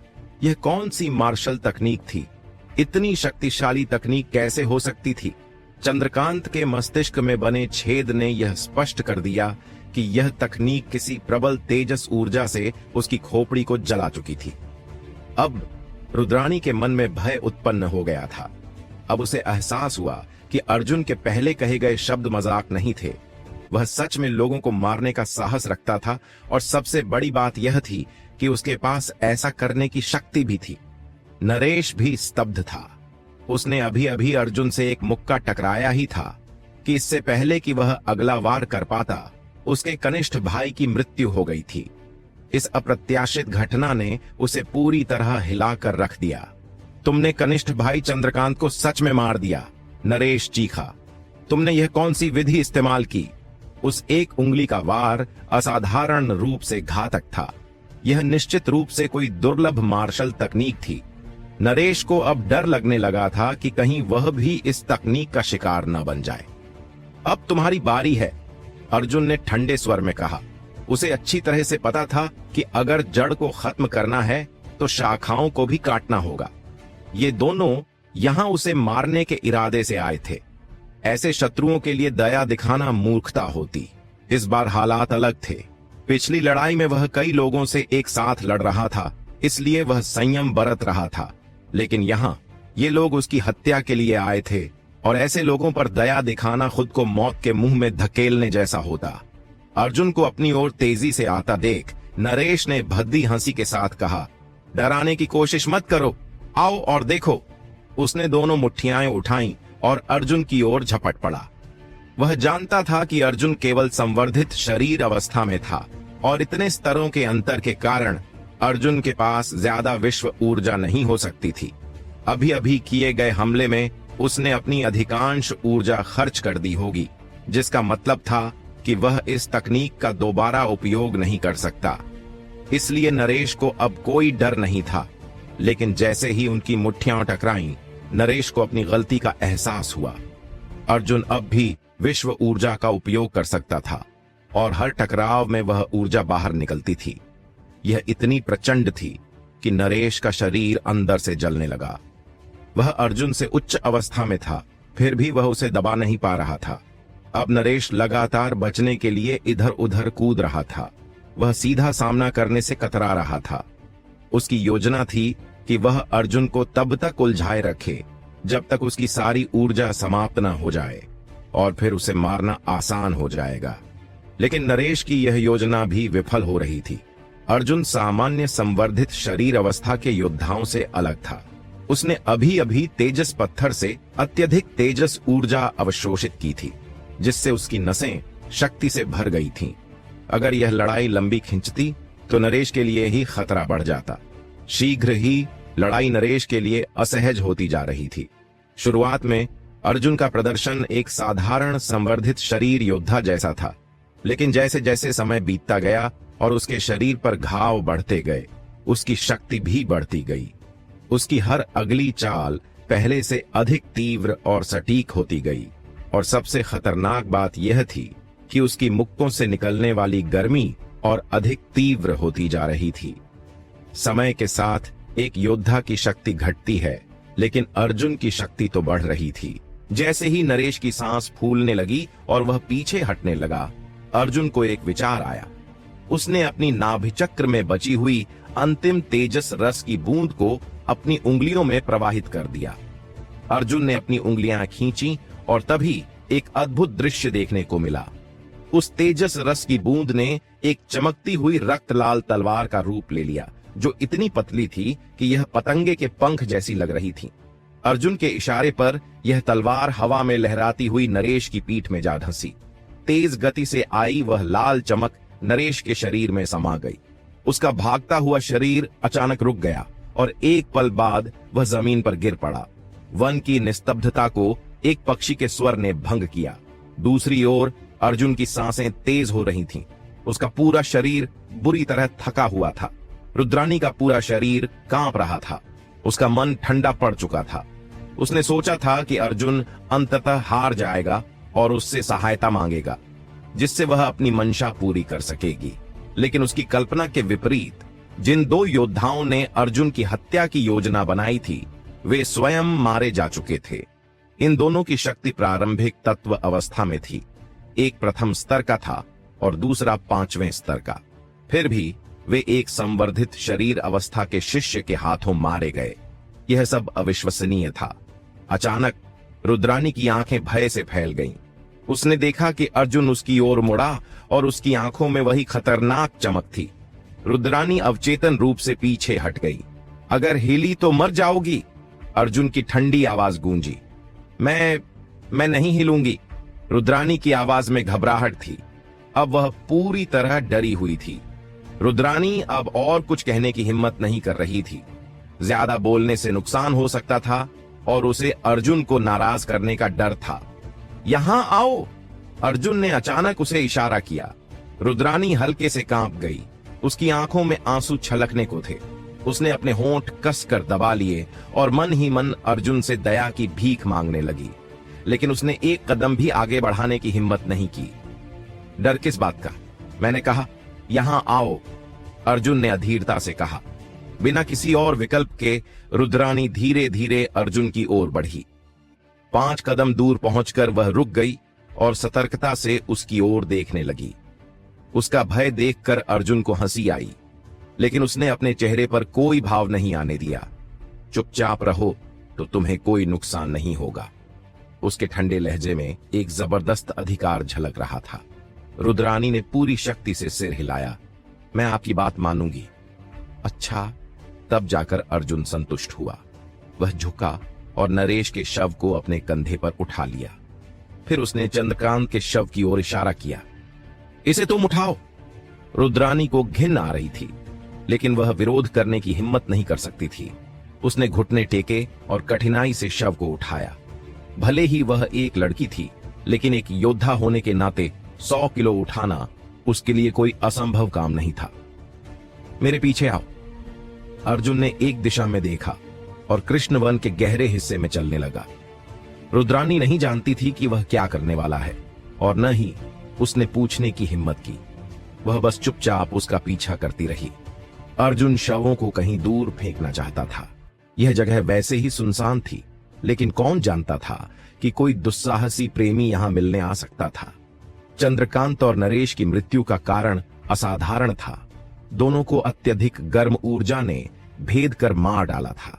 यह कौन सी मार्शल तकनीक थी? इतनी शक्तिशाली तकनीक कैसे हो सकती थी? चंद्रकांत के मस्तिष्क में बने छेद ने यह स्पष्ट कर दिया कि यह तकनीक किसी प्रबल तेजस ऊर्जा से उसकी खोपड़ी को जला चुकी थी। अब रुद्रानी के मन में भय उत्पन्न हो गया था। अब उसे एहसास हुआ कि अर्जुन के पहले कहे गए शब्द मजाक नहीं थे। वह सच में लोगों को मारने का साहस रखता था, और सबसे बड़ी बात यह थी कि उसके पास ऐसा करने की शक्ति भी थी। नरेश भी स्तब्ध था। उसने अभी अभी अर्जुन से एक मुक्का टकराया ही था कि इससे पहले कि वह अगला वार कर पाता, उसके कनिष्ठ भाई की मृत्यु हो गई थी। इस अप्रत्याशित घटना ने उसे पूरी तरह हिलाकर रख दिया। तुमने कनिष्ठ भाई चंद्रकांत को सच में मार दिया, नरेश चीखा। तुमने यह कौन सी विधि इस्तेमाल की? उस एक उंगली का वार असाधारण रूप से घातक था। यह निश्चित रूप से कोई दुर्लभ मार्शल तकनीक थी। नरेश को अब डर लगने लगा था कि कहीं वह भी इस तकनीक का शिकार न बन जाए। अब तुम्हारी बारी है, अर्जुन ने ठंडे स्वर में कहा। उसे अच्छी तरह से पता था कि अगर जड़ को खत्म करना है तो शाखाओं को भी काटना होगा। ये दोनों यहां उसे मारने के इरादे से आए थे। ऐसे शत्रुओं के लिए दया दिखाना मूर्खता होती। इस बार हालात अलग थे। पिछली लड़ाई में वह कई लोगों से एक साथ लड़ रहा था, इसलिए वह संयम बरत रहा था। लेकिन यहाँ ये लोग उसकी हत्या के लिए आए थे, और ऐसे लोगों पर दया दिखाना खुद को मौत के मुंह में धकेलने जैसा होता। अर्जुन को अपनी ओर तेजी से आता देख नरेश ने भद्दी हंसी के साथ कहा, डराने की कोशिश मत करो, आओ और देखो। उसने दोनों मुट्ठियां उठाईं और अर्जुन की ओर झपट पड़ा। वह जानता था कि अर्जुन केवल संवर्धित शरीर अवस्था में था, और इतने स्तरों के अंतर के कारण अर्जुन के पास ज्यादा विश्व ऊर्जा नहीं हो सकती थी। अभी अभी किए गए हमले में उसने अपनी अधिकांश ऊर्जा खर्च कर दी होगी, जिसका मतलब था कि वह इस तकनीक का दोबारा उपयोग नहीं कर सकता। इसलिए नरेश को अब कोई डर नहीं था। लेकिन जैसे ही उनकी मुट्ठियां टकराईं, नरेश को अपनी गलती का एहसास हुआ। अर्जुन अब भी विश्व ऊर्जा का उपयोग कर सकता था, और हर टकराव में वह ऊर्जा बाहर निकलती थी। यह इतनी प्रचंड थी कि नरेश का शरीर अंदर से जलने लगा। वह अर्जुन से उच्च अवस्था में था, फिर भी वह उसे दबा नहीं पा रहा था। अब नरेश लगातार बचने के लिए इधर उधर कूद रहा था। वह सीधा सामना करने से कतरा रहा था। उसकी योजना थी कि वह अर्जुन को तब तक उलझाए रखे जब तक उसकी सारी ऊर्जा समाप्त न हो जाए, और फिर उसे मारना आसान हो जाएगा। लेकिन नरेश की यह योजना भी विफल हो रही थी। अर्जुन सामान्य संवर्धित शरीर अवस्था के योद्धाओं से अलग था। उसने अभी अभी तेजस पत्थर से अत्यधिक तेजस ऊर्जा अवशोषित की थी, जिससे उसकी नसें शक्ति से भर गई थीं। अगर यह लड़ाई लंबी खिंचती तो नरेश के लिए ही खतरा बढ़ जाता। शीघ्र ही लड़ाई नरेश के लिए असहज होती जा रही थी। शुरुआत में अर्जुन का प्रदर्शन एक साधारण संवर्धित शरीर योद्धा जैसा था, लेकिन जैसे जैसे समय बीतता गया और उसके शरीर पर घाव बढ़ते गए, उसकी शक्ति भी बढ़ती गई। उसकी हर अगली चाल पहले से अधिक तीव्र और सटीक होती गई, और सबसे खतरनाक बात यह थी कि उसकी मुक्कों से निकलने वाली गर्मी और अधिक तीव्र होती जा रही थी। समय के साथ एक योद्धा की शक्ति घटती है, लेकिन अर्जुन की शक्ति तो बढ़ रही थी। जैसे ही नरेश की सांस फूलने लगी और वह पीछे हटने लगा, अर्जुन को एक विचार आया। उसने अपनी नाभि चक्र में बची हुई अंतिम तेजस रस की बूंद को अपनी उंगलियों में प्रवाहित कर दिया। अर्जुन ने अपनी उंगलियां खींची और तभी एक अद्भुत दृश्य देखने को मिला। उस तेजस रस की बूंद ने एक चमकती हुई रक्त लाल तलवार का रूप ले लिया, जो इतनी पतली थी कि यह पतंगे के पंख जैसी लग रही थी। अर्जुन के इशारे पर यह तलवार हवा में लहराती हुई नरेश की पीठ में जा धंसी। तेज गति से आई वह लाल चमक नरेश के शरीर में समा गई। उसका भागता हुआ शरीर अचानक रुक गया और एक पल बाद वह जमीन पर गिर पड़ा। वन की निस्तब्धता को एक पक्षी के स्वर ने भंग किया। दूसरी ओर अर्जुन की सांसें तेज हो रही थीं। उसका पूरा शरीर बुरी तरह थका हुआ था। रुद्रानी का पूरा शरीर कांप रहा था। उसका मन ठंडा पड़ चुका था। उसने सोचा था कि अर्जुन अंततः हार जाएगा और उससे सहायता मांगेगा, जिससे वह अपनी मंशा पूरी कर सकेगी। लेकिन उसकी कल्पना के विपरीत जिन दो योद्धाओं ने अर्जुन की हत्या की योजना बनाई थी, वे स्वयं मारे जा चुके थे। इन दोनों की शक्ति प्रारंभिक तत्व अवस्था में थी। एक प्रथम स्तर का था और दूसरा 5वें स्तर का। फिर भी वे एक संवर्धित शरीर अवस्था के शिष्य के हाथों मारे गए। यह सब अविश्वसनीय था। अचानक रुद्रानी की आंखें भय से फैल गईं। उसने देखा कि अर्जुन उसकी ओर मुड़ा और उसकी आंखों में वही खतरनाक चमक थी। रुद्रानी अवचेतन रूप से पीछे हट गई। अगर हिली तो मर जाओगी, अर्जुन की ठंडी आवाज गूंजी। मैं नहीं हिलूंगी। रुद्रानी की आवाज में घबराहट थी। अब वह पूरी तरह डरी हुई थी। रुद्रानी अब और कुछ कहने की हिम्मत नहीं कर रही थी। ज्यादा बोलने से नुकसान हो सकता था और उसे अर्जुन को नाराज करने का डर था। यहां आओ, अर्जुन ने अचानक उसे इशारा किया। रुद्रानी हल्के से कांप गई। उसकी आंखों में आंसू छलकने को थे। उसने अपने होंठ कसकर दबा लिए और मन ही मन अर्जुन से दया की भीख मांगने लगी, लेकिन उसने एक कदम भी आगे बढ़ाने की हिम्मत नहीं की। डर किस बात का? मैंने कहा यहां आओ, अर्जुन ने अधीरता से कहा। बिना किसी और विकल्प के रुद्रानी धीरे धीरे अर्जुन की ओर बढ़ी। 5 कदम दूर पहुंचकर वह रुक गई और सतर्कता से उसकी ओर देखने लगी। उसका भय देखकर अर्जुन को हंसी आई, लेकिन उसने अपने चेहरे पर कोई भाव नहीं आने दिया। चुपचाप रहो तो तुम्हें कोई नुकसान नहीं होगा। उसके ठंडे लहजे में एक जबरदस्त अधिकार झलक रहा था। रुद्रानी ने पूरी शक्ति से सिर हिलाया। मैं आपकी बात मानूंगी। अच्छा, तब जाकर अर्जुन संतुष्ट हुआ। वह झुका और नरेश के शव को अपने कंधे पर उठा लिया। फिर उसने चंद्रकांत के शव की ओर इशारा किया। इसे तुम उठाओ। रुद्रानी को घिन आ रही थी, लेकिन वह विरोध करने की हिम्मत नहीं कर सकती थी। उसने घुटने टेके और कठिनाई से शव को उठाया। भले ही वह एक लड़की थी, लेकिन एक योद्धा होने के नाते 100 किलो उठाना उसके लिए कोई असंभव काम नहीं था। मेरे पीछे आओ। अर्जुन ने एक दिशा में देखा और कृष्णवन के गहरे हिस्से में चलने लगा। रुद्रानी नहीं जानती थी कि वह क्या करने वाला है और न ही उसने पूछने की हिम्मत की। वह बस चुपचाप उसका पीछा करती रही। अर्जुन शवों को कहीं दूर फेंकना चाहता था। यह जगह वैसे ही सुनसान थी, लेकिन कौन जानता था कि कोई दुस्साहसी प्रेमी यहां मिलने आ सकता था। चंद्रकांत और नरेश की मृत्यु का कारण असाधारण था। दोनों को अत्यधिक गर्म ऊर्जा ने भेद कर मार डाला था।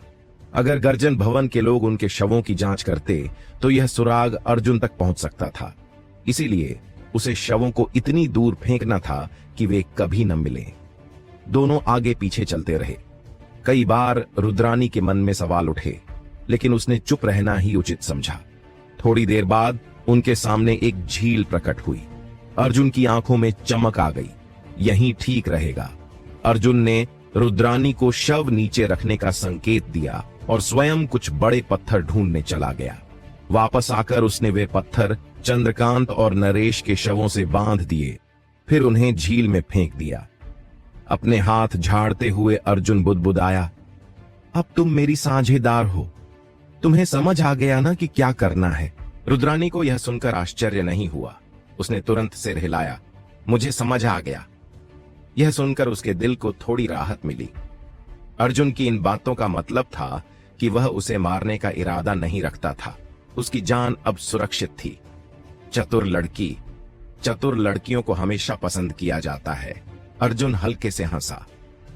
अगर गर्जन भवन के लोग उनके शवों की जांच करते तो यह सुराग अर्जुन तक पहुंच सकता था। इसीलिए उसे शवों को इतनी दूर फेंकना था कि वे कभी न मिले। दोनों आगे पीछे चलते रहे। कई बार रुद्रानी के मन में सवाल उठे, लेकिन उसने चुप रहना ही उचित समझा। थोड़ी देर बाद उनके सामने एक झील प्रकट हुई। अर्जुन की आंखों में चमक आ गई। यहीं ठीक रहेगा। अर्जुन ने रुद्रानी को शव नीचे रखने का संकेत दिया और स्वयं कुछ बड़े पत्थर ढूंढने चला गया। वापस आकर उसने वे पत्थर चंद्रकांत और नरेश के शवों से बांध दिए, फिर उन्हें झील में फेंक दिया। अपने हाथ झाड़ते हुए अर्जुन बुदबुदाया, अब तुम मेरी साझेदार हो। तुम्हें समझ आ गया ना कि क्या करना है। रुद्रानी को यह सुनकर आश्चर्य नहीं हुआ। उसने तुरंत सिर हिलाया। मुझे समझ आ गया। यह सुनकर उसके दिल को थोड़ी राहत मिली। अर्जुन की इन बातों का मतलब था कि वह उसे मारने का इरादा नहीं रखता था। उसकी जान अब सुरक्षित थी। चतुर लड़कियों को हमेशा पसंद किया जाता है। अर्जुन हल्के से हंसा।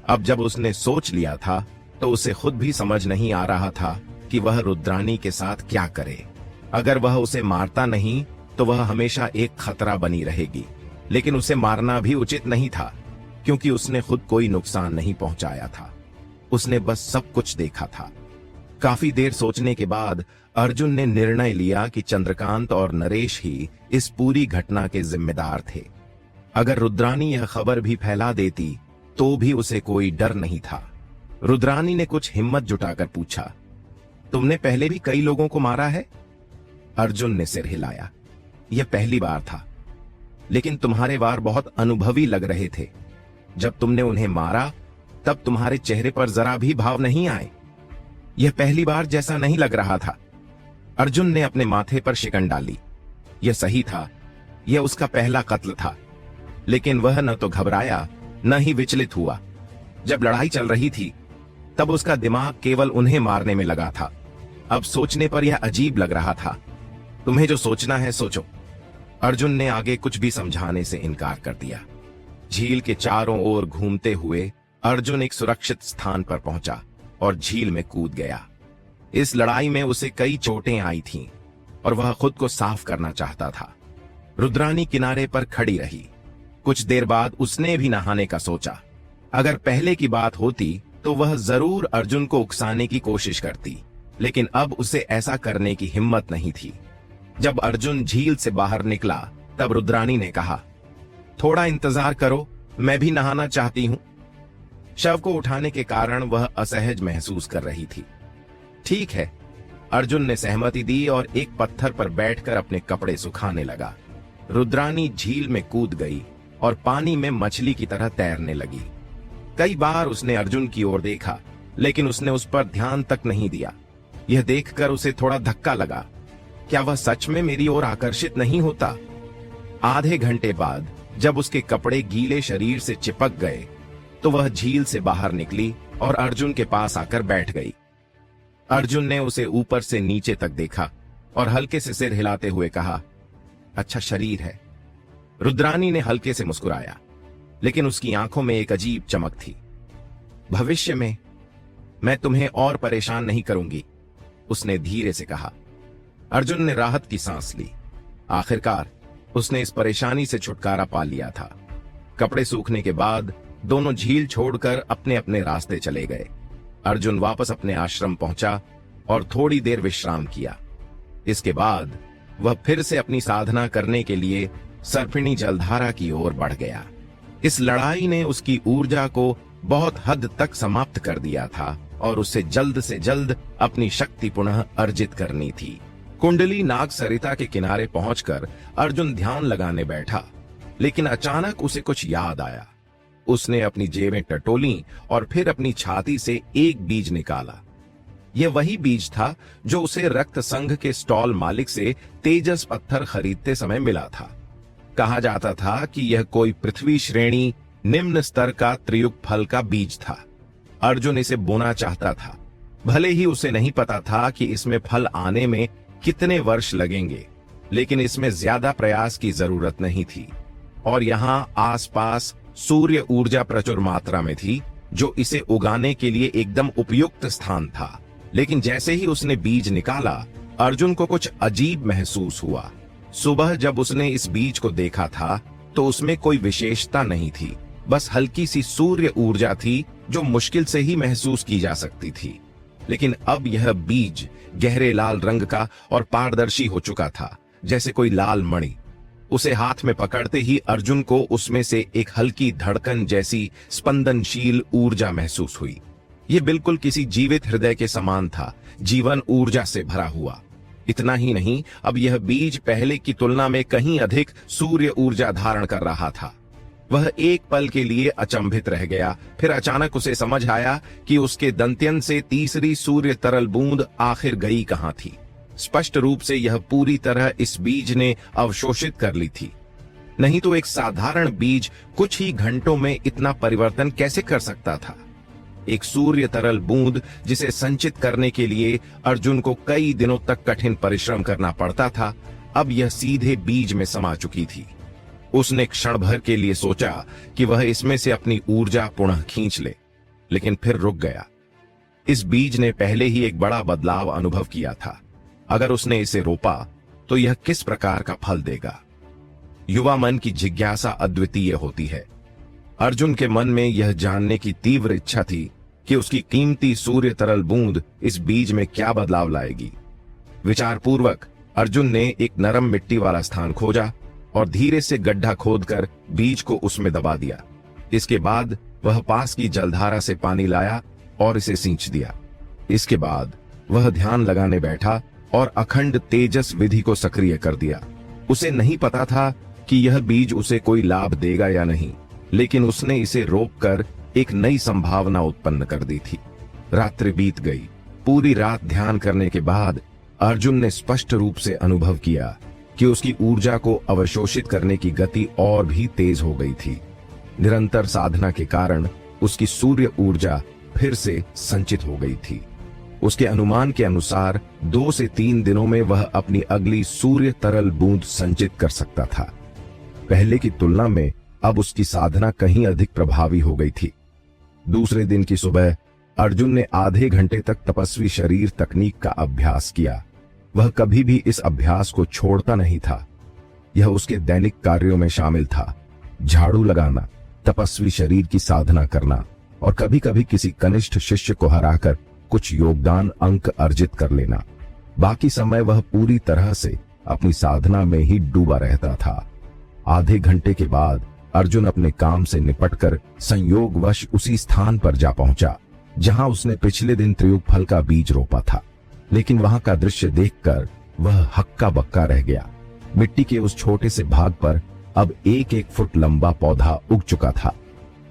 अब जब उसने सोच लिया था तो उसे खुद भी समझ नहीं आ रहा था कि वह रुद्रानी के साथ क्या करे। अगर वह उसे मारता नहीं तो वह हमेशा एक खतरा बनी रहेगी, लेकिन उसे मारना भी उचित नहीं था क्योंकि उसने खुद कोई नुकसान नहीं पहुंचाया था। उसने बस सब कुछ देखा था। काफी देर सोचने के बाद अर्जुन ने निर्णय लिया कि चंद्रकांत और नरेश ही इस पूरी घटना के जिम्मेदार थे। अगर रुद्रानी यह खबर भी फैला देती तो भी उसे कोई डर नहीं था। रुद्रानी ने कुछ हिम्मत जुटाकर पूछा, तुमने पहले भी कई लोगों को मारा है? अर्जुन ने सिर हिलाया। यह पहली बार था, लेकिन तुम्हारे वार बहुत अनुभवी लग रहे थे। जब तुमने उन्हें मारा तब तुम्हारे चेहरे पर जरा भी भाव नहीं आए। यह पहली बार जैसा नहीं लग रहा था। अर्जुन ने अपने माथे पर शिकन डाली। यह सही था, यह उसका पहला कत्ल था, लेकिन वह न तो घबराया न ही विचलित हुआ। जब लड़ाई चल रही थी तब उसका दिमाग केवल उन्हें मारने में लगा था। अब सोचने पर यह अजीब लग रहा था। तुम्हें जो सोचना है सोचो। अर्जुन ने आगे कुछ भी समझाने से इनकार कर दिया। झील के चारों ओर घूमते हुए अर्जुन एक सुरक्षित स्थान पर पहुंचा और झील में कूद गया। इस लड़ाई में उसे कई चोटें आई थीं और वह खुद को साफ करना चाहता था। रुद्रानी किनारे पर खड़ी रही। कुछ देर बाद उसने भी नहाने का सोचा। अगर पहले की बात होती तो वह जरूर अर्जुन को उकसाने की कोशिश करती, लेकिन अब उसे ऐसा करने की हिम्मत नहीं थी। जब अर्जुन झील से बाहर निकला तब रुद्रानी ने कहा, थोड़ा इंतजार करो, मैं भी नहाना चाहती हूं। शव को उठाने के कारण वह असहज महसूस कर रही थी। ठीक है, अर्जुन ने सहमति दी और एक पत्थर पर बैठकर अपने कपड़े सुखाने लगा। रुद्रानी झील में कूद गई और पानी में मछली की तरह तैरने लगी। कई बार उसने अर्जुन की ओर देखा, लेकिन उसने उस पर ध्यान तक नहीं दिया। यह देखकर उसे थोड़ा धक्का लगा। क्या वह सच में मेरी ओर आकर्षित नहीं होता? आधे घंटे बाद जब उसके कपड़े गीले शरीर से चिपक गए तो वह झील से बाहर निकली और अर्जुन के पास आकर बैठ गई। अर्जुन ने उसे ऊपर से नीचे तक देखा और हल्के से सिर हिलाते हुए कहा, अच्छा शरीर है। रुद्रानी ने हल्के से मुस्कुराया, लेकिन उसकी आंखों में एक अजीब चमक थी। भविष्य में मैं तुम्हें और परेशान नहीं करूंगी, उसने धीरे से कहा। अर्जुन ने राहत की सांस ली। आखिरकार उसने इस परेशानी से छुटकारा पा लिया था। कपड़े सूखने के बाद दोनों झील छोड़कर अपने अपने रास्ते चले गए। अर्जुन वापस अपने आश्रम पहुंचा और थोड़ी देर विश्राम किया। इसके बाद वह फिर से अपनी साधना करने के लिए सर्पिणी जलधारा की ओर बढ़ गया। इस लड़ाई ने उसकी ऊर्जा को बहुत हद तक समाप्त कर दिया था और उसे जल्द से जल्द अपनी शक्ति पुनः अर्जित करनी थी। कुंडली नाग सरिता के किनारे पहुंचकर अर्जुन ध्यान लगाने बैठा, लेकिन अचानक उसे कुछ याद आया। उसने अपनी जेबें टटोली और फिर अपनी छाती से एक बीज निकाला। यह वही बीज था जो उसे रक्त संघ के स्टॉल मालिक से तेजस पत्थर खरीदते समय मिला था। कहा जाता था कि यह कोई पृथ्वी श्रेणी निम्न स्तर का त्रियुग फल का बीज था। अर्जुन इसे बोना चाहता था, भले ही उसे नहीं पता था कि इसमें फल आने में कितने वर्ष लगेंगे, लेकिन इसमें ज्यादा प्रयास की जरूरत नहीं थी और यहाँ आसपास सूर्य ऊर्जा प्रचुर मात्रा में थी, जो इसे उगाने के लिए एकदम उपयुक्त स्थान था। लेकिन जैसे ही उसने बीज निकाला, अर्जुन को कुछ अजीब महसूस हुआ। सुबह जब उसने इस बीज को देखा था तो उसमें कोई विशेषता नहीं थी, बस हल्की सी सूर्य ऊर्जा थी जो मुश्किल से ही महसूस की जा सकती थी। लेकिन अब यह बीज गहरे लाल रंग का और पारदर्शी हो चुका था, जैसे कोई लाल मणि। उसे हाथ में पकड़ते ही अर्जुन को उसमें से एक हल्की धड़कन जैसी स्पंदनशील ऊर्जा महसूस हुई। यह बिल्कुल किसी जीवित हृदय के समान था, जीवन ऊर्जा से भरा हुआ। इतना ही नहीं, अब यह बीज पहले की तुलना में कहीं अधिक सूर्य ऊर्जा धारण कर रहा था। वह एक पल के लिए अचंभित रह गया, फिर अचानक उसे समझ आया कि उसके दंत्यन से तीसरी सूर्य तरल बूंद आखिर गई कहां थी। स्पष्ट रूप से यह पूरी तरह इस बीज ने अवशोषित कर ली थी। नहीं तो एक साधारण बीज कुछ ही घंटों में इतना परिवर्तन कैसे कर सकता था। एक सूर्य तरल बूंद जिसे संचित करने के लिए अर्जुन को कई दिनों तक कठिन परिश्रम करना पड़ता था, अब यह सीधे बीज में समा चुकी थी। उसने क्षण भर के लिए सोचा कि वह इसमें से अपनी ऊर्जा पुनः खींच ले, लेकिन फिर रुक गया। इस बीज ने पहले ही एक बड़ा बदलाव अनुभव किया था। अगर उसने इसे रोपा तो यह किस प्रकार का फल देगा। युवा मन की जिज्ञासा अद्वितीय होती है। अर्जुन के मन में यह जानने की तीव्र इच्छा थी कि उसकी कीमती सूर्य तरल बूंद इस बीज में क्या बदलाव लाएगी। विचारपूर्वक अर्जुन ने एक नरम मिट्टी वाला स्थान खोजा और धीरे से गड्ढा खोदकर बीज को उसमें दबा दिया। इसके बाद वह पास की जलधारा से पानी लाया और इसे सींच दिया। इसके बाद वह ध्यान लगाने बैठा और अखंड तेजस विधि को सक्रिय कर दिया। उसे नहीं पता था कि यह बीज उसे कोई लाभ देगा या नहीं, लेकिन उसने इसे रोपकर एक नई संभावना उत्पन्न कर दी थी। रात्रि बीत गई। पूरी रात ध्यान करने के बाद अर्जुन ने स्पष्ट रूप से अनुभव किया कि उसकी ऊर्जा को अवशोषित करने की गति और भी तेज हो गई थी। निरंतर साधना के कारण उसकी सूर्य ऊर्जा फिर से संचित हो गई थी। उसके अनुमान के अनुसार 2 से 3 दिनों में वह अपनी अगली सूर्य तरल बूंद संचित कर सकता था। पहले की तुलना में अब उसकी साधना कहीं अधिक प्रभावी हो गई थी। दूसरे दिन की सुबह अर्जुन ने आधे घंटे तक तपस्वी शरीर तकनीक का अभ्यास किया। वह कभी भी इस अभ्यास को छोड़ता नहीं था। यह उसके दैनिक कार्यों में शामिल था। झाड़ू लगाना, तपस्वी शरीर की साधना करना और कभी कभी किसी कनिष्ठ शिष्य को हराकर कुछ योगदान अंक अर्जित कर लेना। बाकी समय वह पूरी तरह से अपनी साधना में ही डूबा रहता था। आधे घंटे के बाद अर्जुन अपने काम से निपटकर संयोगवश उसी स्थान पर जा पहुंचा जहां उसने पिछले दिन त्रियुग फल का बीज रोपा था। लेकिन वहां का दृश्य देखकर वह हक्का बक्का रह गया। मिट्टी के उस छोटे से भाग पर अब 1-1 फुट लंबा पौधा उग चुका था।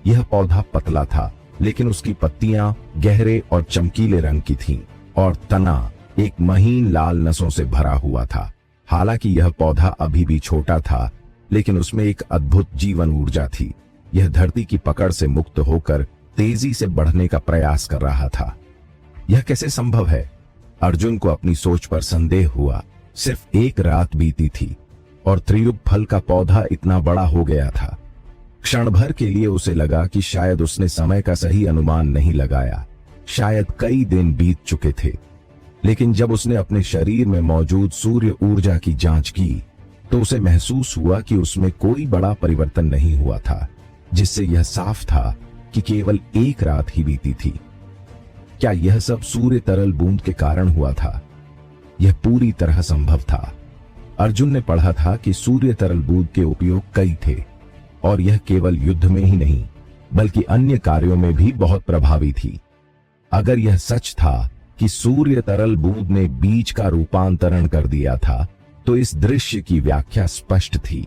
यह पौधा पतला था, लेकिन उसकी पत्तियां गहरे और चमकीले रंग की थीं और तना एक महीन लाल नसों से भरा हुआ था। हालांकि यह पौधा अभी भी छोटा था, लेकिन उसमें एक अद्भुत जीवन ऊर्जा थी। यह धरती की पकड़ से मुक्त होकर तेजी से बढ़ने का प्रयास कर रहा था। यह कैसे संभव है? अर्जुन को अपनी सोच पर संदेह हुआ। सिर्फ 1 रात बीती थी और त्रियुग फल का पौधा इतना बड़ा हो गया था। क्षण भर के लिए उसे लगा कि शायद उसने समय का सही अनुमान नहीं लगाया। शायद कई दिन बीत चुके थे। लेकिन जब उसने अपने शरीर में मौजूद सूर्य ऊर्जा की जांच की तो उसे महसूस हुआ कि उसमें कोई बड़ा परिवर्तन नहीं हुआ था, जिससे यह साफ था कि केवल 1 रात ही बीती थी। क्या यह सब सूर्य तरल बूंद के कारण हुआ था? यह पूरी तरह संभव था। अर्जुन ने पढ़ा था कि सूर्य तरल बूंद के उपयोग कई थे और यह केवल युद्ध में ही नहीं बल्कि अन्य कार्यों में भी बहुत प्रभावी थी। अगर यह सच था कि सूर्य तरल बूंद ने बीज का रूपांतरण कर दिया था तो इस दृश्य की व्याख्या स्पष्ट थी।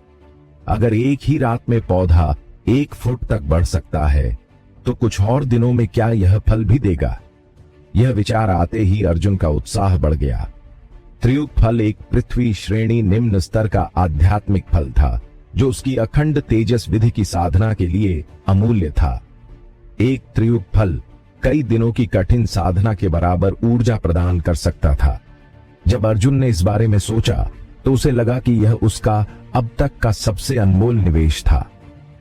अगर एक ही रात में पौधा 1 फुट तक बढ़ सकता है तो कुछ और दिनों में क्या यह फल भी देगा? यह विचार आते ही अर्जुन का उत्साह बढ़ गया। त्रियुग फल एक पृथ्वी श्रेणी निम्न स्तर का आध्यात्मिक फल था जो उसकी अखंड तेजस विधि की साधना के लिए अमूल्य था। एक त्रियुग फल कई दिनों की कठिन साधना के बराबर ऊर्जा प्रदान कर सकता था। जब अर्जुन ने इस बारे में सोचा तो उसे लगा कि यह उसका अब तक का सबसे अनमोल निवेश था।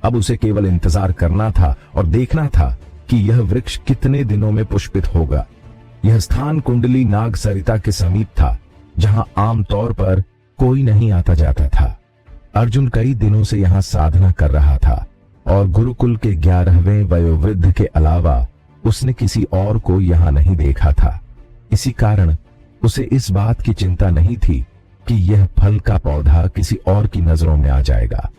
अब उसे केवल इंतजार करना था और देखना था कि यह वृक्ष कितने दिनों में पुष्पित होगा। यह स्थान कुंडली नाग सरिता के समीप था, जहां आमतौर पर कोई नहीं आता जाता था। अर्जुन कई दिनों से यहां साधना कर रहा था और गुरुकुल के 11वें वयोवृद्ध के अलावा उसने किसी और को यहां नहीं देखा था। इसी कारण उसे इस बात की चिंता नहीं थी कि यह फल का पौधा किसी और की नजरों में आ जाएगा।